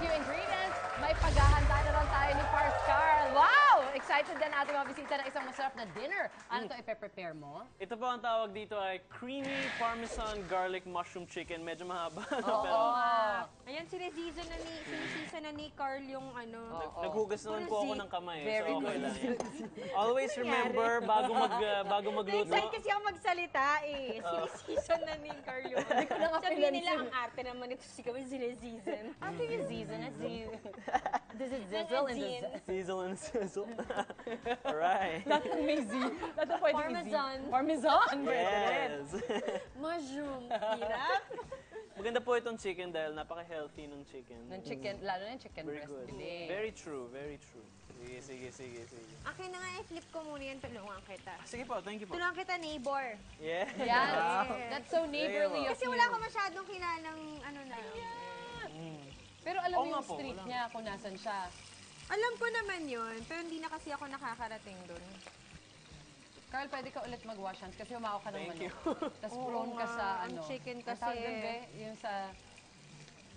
few ingredients. May paghahanda na rin tayo ni Pars Carl. Wow! Excited din natin mabisita ng isang masarap na dinner. Ano to ipe-prepare mo? Ito po ang tawag dito ay creamy parmesan garlic mushroom chicken. Medyo mahaba. Ayan, sinisisa na ni Carl yung ano. Naghugas naman po ako ng kamay. Very so okay good. lang yan. Always remember, bago magluto. Excited kasi ako magsalita eh. Sinisisa na ni Carl yung sabihin nila ang arte naman ito si kami sinisisa. After you season it, does it sizzle and does Sizzle and sizzle. Alright. That's amazing. That's a pwede Parmesan. Parmesan. Yes. Mushroom. Hirap. Maganda po itong chicken dahil napaka-healthy ng chicken. Ng chicken, lalo na yung chicken Very breast. good. Today. Very true, very true. Sige. Akin na nga, i-flip ko muna yan. Tulungan kita. Sige po, thank you po. Tulungan kita, neighbor. Yeah. Yan. That's so neighborly of Kasi you. wala ko masyadong kilalang ano na. Pero alam mo Oo nga yung po, street wala. niya kung nasan siya. Alam ko naman yun, pero hindi na kasi ako nakakarating doon. Carl, pwede ka ulit mag-wash hands kasi umao ka ng Thank manok. you. Tapos Oo prone ka nga, sa ang ano. chicken ang kasi- tawag doon, be? Yung sa...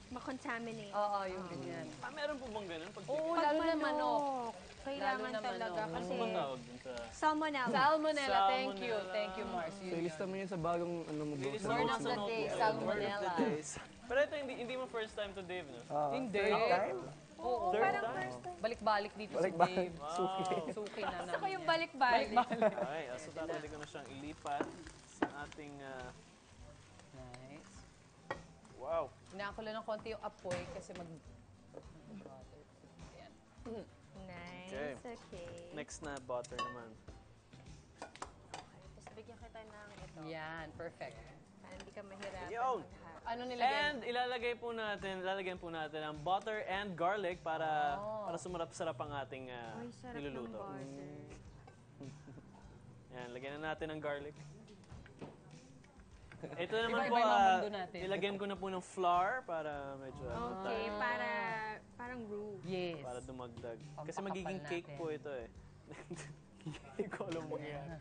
Ma-contaminate. Oo, yung ganyan. Meron po bang ganun? Pag Oo, Pag lalo na manok. Kailangan Lalo na talaga manok. kasi Ano bang tawag dun sa... salmonella. Salmonella, thank you. Salmonella. Thank you, Mars. So, ilista mo yun sa bagong ano mo. Lilis Word na of the sa day, notebook. salmonella. Word of the days. Pero ito, hindi mo first time to Dave, no? Hindi. Oo, Third parang time? first time. Balik-balik dito Balik-balik. si Dave. Suki. Suki na Gusto ko naman. yung balik-balik. Okay, so tatali ko na siyang ilipat sa ating... Nice. wow. Hinaan ko lang ng konti yung apoy kasi mag... Ayan. Nice, okay. Next na butter naman. Tapos bigyan kita ng ito. Yan, perfect. Para hindi ka mahirapan Yun. mag-hack. Ano nilagyan? And lalagyan po natin ang butter and garlic para sumarap-sarap ang ating Ay, sarap ng niluluto. butter. Yan, lagyan na natin ng garlic. Ito naman Iba-iba po, yung mga mundo natin. ilagyan ko na po ng flour para medyo Okay, parang roux. Yes. para dumagdag. Kasi Pampakapal magiging cake natin. po ito eh. Hindi ko alam mangyayari.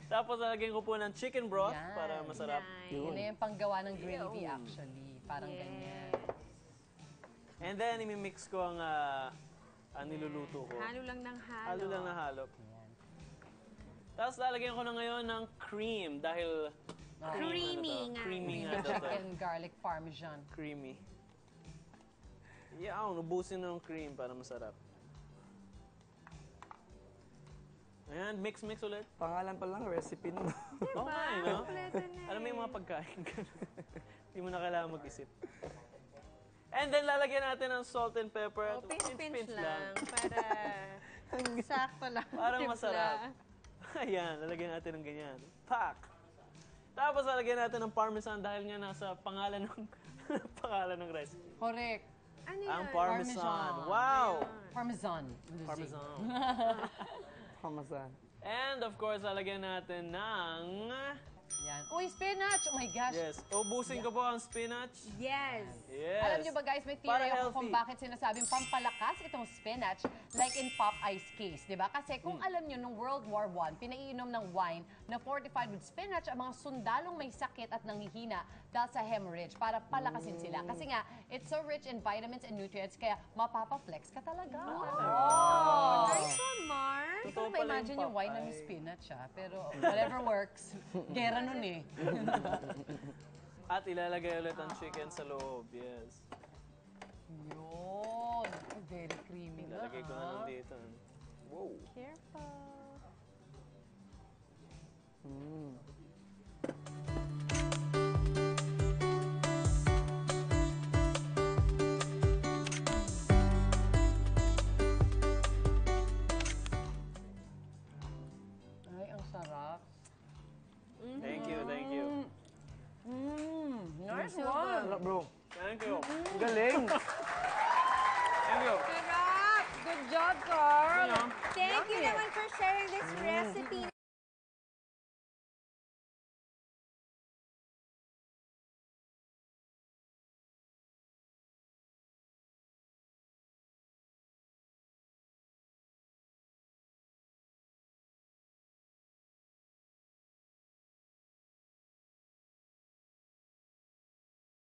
Tapos lalagyan ko po ng chicken broth Yan. para masarap. Nice. Yun na yung panggawa ng gravy actually. Parang ganyan. And then, imimix ko ang niluluto ko. Halo lang ng halo. Halo lang na halo. Tapos lalagyan ko na ngayon ng cream dahil Creamy nga. Creamy nga daw to. Chicken garlic parmesan. Creamy. Yeah, ubusin ng cream para masarap. Ayan, mix ulit. Pangalan pa lang, recipe na. Okay, no? Kompleto na Alam mo yung mga pagkain ganun. Hindi mo na kailangan mag-isip. And then, lalagyan natin ng salt and pepper. Oh, pinch lang. Para sakto lang. Para Timpla. masarap. Ayan, lalagyan natin ng ganyan. Pak! Tapos lalagyan natin ng parmesan dahil nga nasa pangalan ng pangalan ng recipe. Correct. Ano yan? Ang parmesan. Parmesan. Wow! Parmesan. Parmesan. Pamasan. And of course, lalagyan natin ng... Yan. Uy, spinach! Oh my gosh. Yes, ubusin ko po ang spinach. Yes. Yes. Alam niyo ba guys, may Para theory ako kung healthy. bakit sinasabing pampalakas itong spinach like in Popeye's case, di ba? Kasi kung alam niyo, nung World War I, pinaiinom ng wine na fortified with spinach ang mga sundalong may sakit at nanghihina dahil sa hemorrhage para palakasin sila. Kasi nga, it's so rich in vitamins and nutrients kaya mapapaflex ka talaga. Oh! Nice one, Mark. Hindi ko Totoo na pala yung ma-imagine yung wine na may Popeye. spinach pero whatever works. Gera nun eh. At ilalagay ulit ang chicken sa loob. Yes. Yun. Very creamy na. Ilalagay ko na lang dito. Wow. Careful. Ay, ang sarap. Thank you, thank you. Nice So one. Sarap, bro. Thank you. Ang galing. Thank you. Sarap! Good job, Carl. Thank you naman for sharing this recipe.